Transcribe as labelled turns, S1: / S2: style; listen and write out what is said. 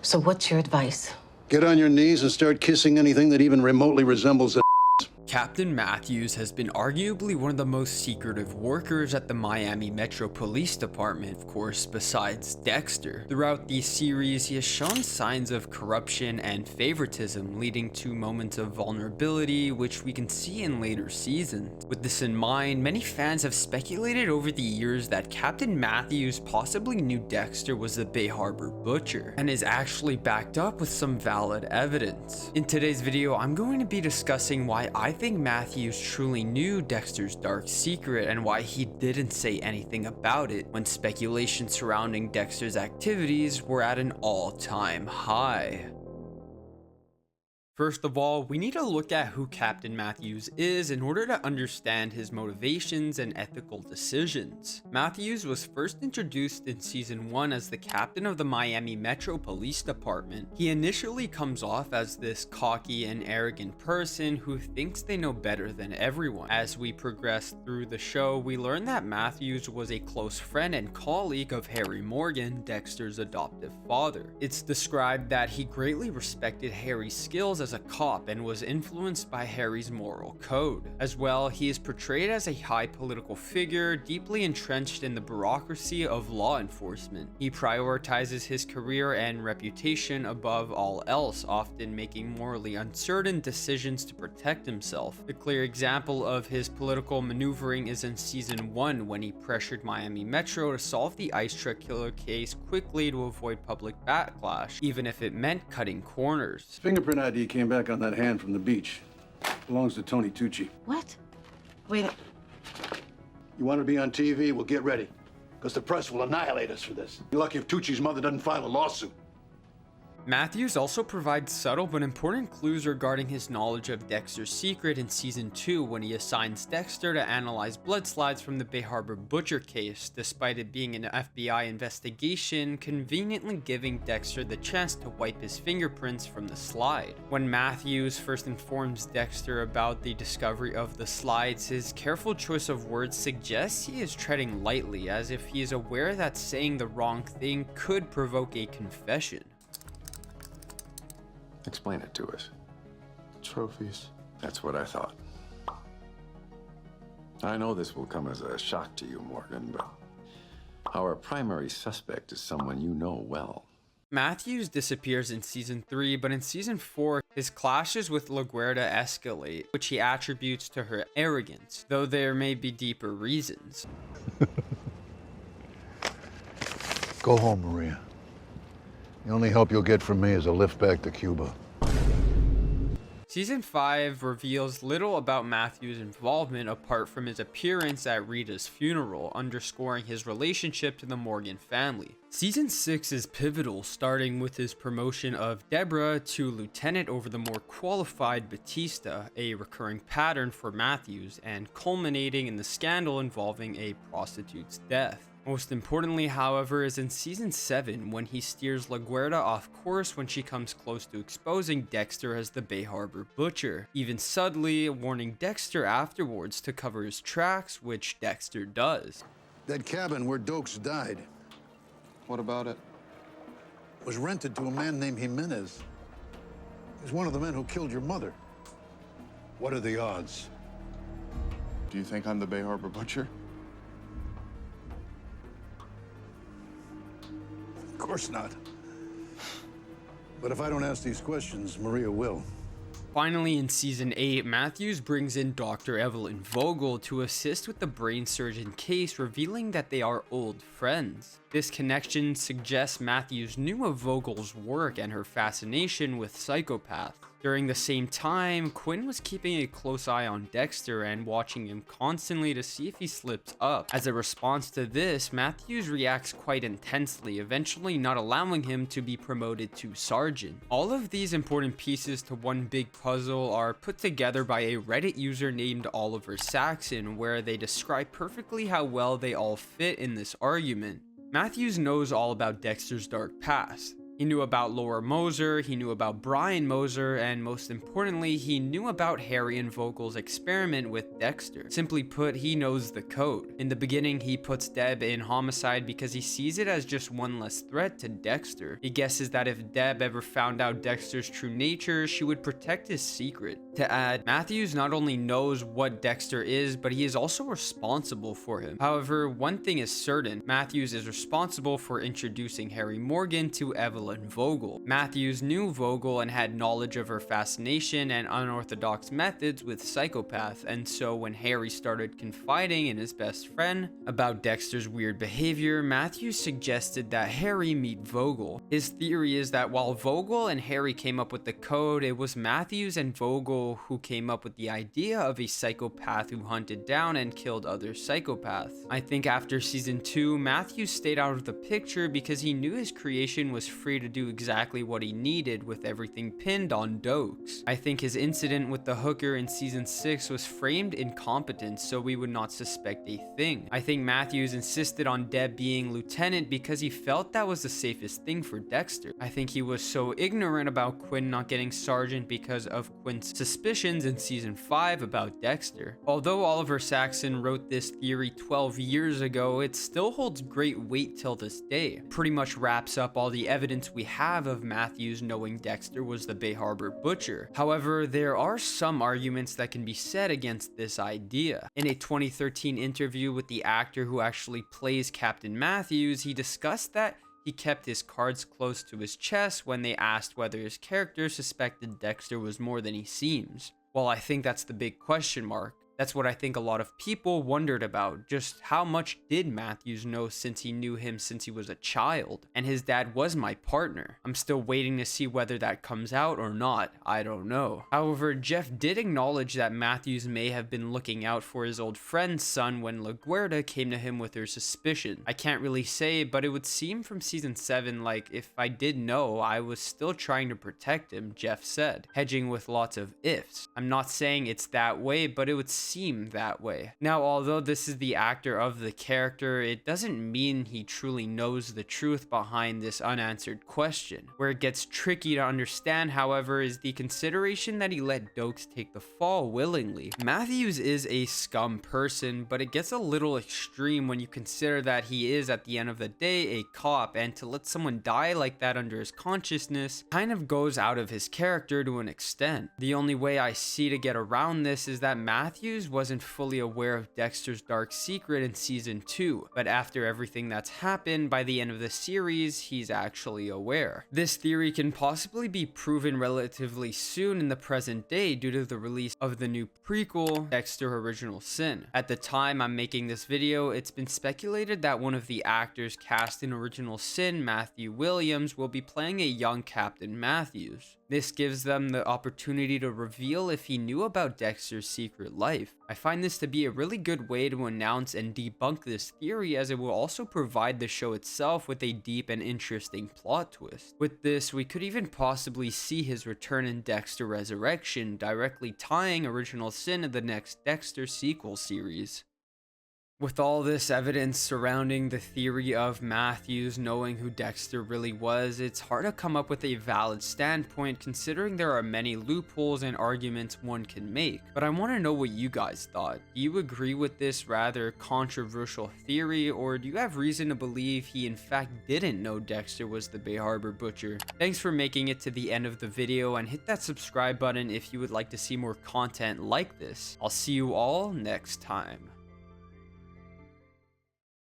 S1: So what's your advice?
S2: Get on your knees and start kissing anything that even remotely resembles a.
S3: Captain Matthews has been arguably one of the most secretive workers at the Miami Metro Police Department, of course, besides Dexter. Throughout the series, he has shown signs of corruption and favoritism, leading to moments of vulnerability, which we can see in later seasons. With this in mind, many fans have speculated over the years that Captain Matthews possibly knew Dexter was the Bay Harbor Butcher, and is actually backed up with some valid evidence. In today's video, I'm going to be discussing why I think Matthews truly knew Dexter's dark secret and why he didn't say anything about it when speculation surrounding Dexter's activities were at an all-time high. First of all, we need to look at who Captain Matthews is in order to understand his motivations and ethical decisions. Matthews was first introduced in season 1 as the captain of the Miami Metro Police Department. He initially comes off as this cocky and arrogant person who thinks they know better than everyone. As we progress through the show, we learn that Matthews was a close friend and colleague of Harry Morgan, Dexter's adoptive father. It's described that he greatly respected Harry's skills as a cop and was influenced by Harry's moral code. As well, he is portrayed as a high political figure, deeply entrenched in the bureaucracy of law enforcement. He prioritizes his career and reputation above all else, often making morally uncertain decisions to protect himself. A clear example of his political maneuvering is in season 1 when he pressured Miami Metro to solve the ice truck killer case quickly to avoid public backlash, even if it meant cutting corners.
S2: Fingerprint ID came back on that hand from the beach. Belongs to Tony Tucci.
S1: What? Wait,
S2: You want to be on TV? Well, get ready. Because the press will annihilate us for this. You're lucky if Tucci's mother doesn't file a lawsuit.
S3: Matthews also provides subtle but important clues regarding his knowledge of Dexter's secret in season 2 when he assigns Dexter to analyze blood slides from the Bay Harbor Butcher case, despite it being an FBI investigation, conveniently giving Dexter the chance to wipe his fingerprints from the slide. When Matthews first informs Dexter about the discovery of the slides, his careful choice of words suggests he is treading lightly, as if he is aware that saying the wrong thing could provoke a confession.
S4: Explain it to us.
S5: Trophies.
S4: That's what I thought. I know this will come as a shock to you, Morgan, but our primary suspect is someone you know well.
S3: Matthews disappears in season 3, but in season 4, his clashes with LaGuerta escalate, which he attributes to her arrogance, though there may be deeper reasons.
S6: Go home, Maria. The only help you'll get from me is a lift back to Cuba.
S3: Season 5 reveals little about Matthews' involvement apart from his appearance at Rita's funeral, underscoring his relationship to the Morgan family. Season 6 is pivotal, starting with his promotion of Deborah to lieutenant over the more qualified Batista, a recurring pattern for Matthews, and culminating in the scandal involving a prostitute's death. Most importantly, however, is in season 7 when he steers LaGuerta off course when she comes close to exposing Dexter as the Bay Harbor Butcher, even subtly warning Dexter afterwards to cover his tracks, which Dexter does.
S2: That cabin where Dokes died
S5: What about it?
S2: was rented to a man named Jimenez. He's one of the men who killed your mother. What are the odds?
S5: Do you think I'm the Bay Harbor Butcher?
S2: Of course not. But if I don't ask these questions, Maria will.
S3: Finally, in season 8, Matthews brings in Dr. Evelyn Vogel to assist with the brain surgeon case, revealing that they are old friends. This connection suggests Matthews knew of Vogel's work and her fascination with psychopaths. During the same time, Quinn was keeping a close eye on Dexter and watching him constantly to see if he slips up. As a response to this, Matthews reacts quite intensely, eventually not allowing him to be promoted to sergeant. All of these important pieces to one big puzzle are put together by a Reddit user named Oliver Saxon, where they describe perfectly how well they all fit in this argument. Matthews knows all about Dexter's dark past. He knew about Laura Moser, he knew about Brian Moser, and most importantly, he knew about Harry and Vogel's experiment with Dexter. Simply put, he knows the code. In the beginning, he puts Deb in homicide because he sees it as just one less threat to Dexter. He guesses that if Deb ever found out Dexter's true nature, she would protect his secret. To add, Matthews not only knows what Dexter is, but he is also responsible for him. However, one thing is certain, Matthews is responsible for introducing Harry Morgan to Evelyn Vogel. Matthews knew Vogel and had knowledge of her fascination and unorthodox methods with psychopaths, and so when Harry started confiding in his best friend about Dexter's weird behavior, Matthews suggested that Harry meet Vogel. His theory is that while Vogel and Harry came up with the code, it was Matthews and Vogel who came up with the idea of a psychopath who hunted down and killed other psychopaths. I think after season 2, Matthews stayed out of the picture because he knew his creation was free to do exactly what he needed with everything pinned on Dokes. I think his incident with the hooker in season 6 was framed incompetence so we would not suspect a thing. I think Matthews insisted on Deb being lieutenant because he felt that was the safest thing for Dexter. I think he was so ignorant about Quinn not getting sergeant because of Quinn's suspicions in season 5 about Dexter. Although Oliver Saxon wrote this theory 12 years ago, it still holds great weight till this day. Pretty much wraps up all the evidence we have of Matthews knowing Dexter was the Bay Harbor Butcher. However, there are some arguments that can be said against this idea. In a 2013 interview with the actor who actually plays Captain Matthews, he discussed that he kept his cards close to his chest when they asked whether his character suspected Dexter was more than he seems. Well, I think that's the big question mark. That's what I think a lot of people wondered about. Just how much did Matthews know since he knew him since he was a child? And his dad was my partner. I'm still waiting to see whether that comes out or not. I don't know. However, Jeff did acknowledge that Matthews may have been looking out for his old friend's son when LaGuerta came to him with her suspicion. I can't really say, but it would seem from season 7 like if I did know, I was still trying to protect him, Jeff said, hedging with lots of ifs. I'm not saying it's that way, but it would seem that way. Now, although this is the actor of the character, it doesn't mean he truly knows the truth behind this unanswered question. Where it gets tricky to understand, however, is the consideration that he let Dokes take the fall willingly. Matthews is a scum person, but it gets a little extreme when you consider that he is, at the end of the day, a cop, and to let someone die like that under his consciousness kind of goes out of his character to an extent. The only way I see to get around this is that Matthews wasn't fully aware of Dexter's dark secret in season 2, but after everything that's happened, by the end of the series, he's actually aware. This theory can possibly be proven relatively soon in the present day due to the release of the new prequel, Dexter Original Sin. At the time I'm making this video, it's been speculated that one of the actors cast in Original Sin, Matthew Williams, will be playing a young Captain Matthews. This gives them the opportunity to reveal if he knew about Dexter's secret life. I find this to be a really good way to announce and debunk this theory, as it will also provide the show itself with a deep and interesting plot twist. With this, we could even possibly see his return in Dexter Resurrection, directly tying Original Sin to the next Dexter sequel series. With all this evidence surrounding the theory of Matthews knowing who Dexter really was, it's hard to come up with a valid standpoint considering there are many loopholes and arguments one can make. But I want to know what you guys thought. Do you agree with this rather controversial theory, or do you have reason to believe he in fact didn't know Dexter was the Bay Harbor Butcher? Thanks for making it to the end of the video, and hit that subscribe button if you would like to see more content like this. I'll see you all next time.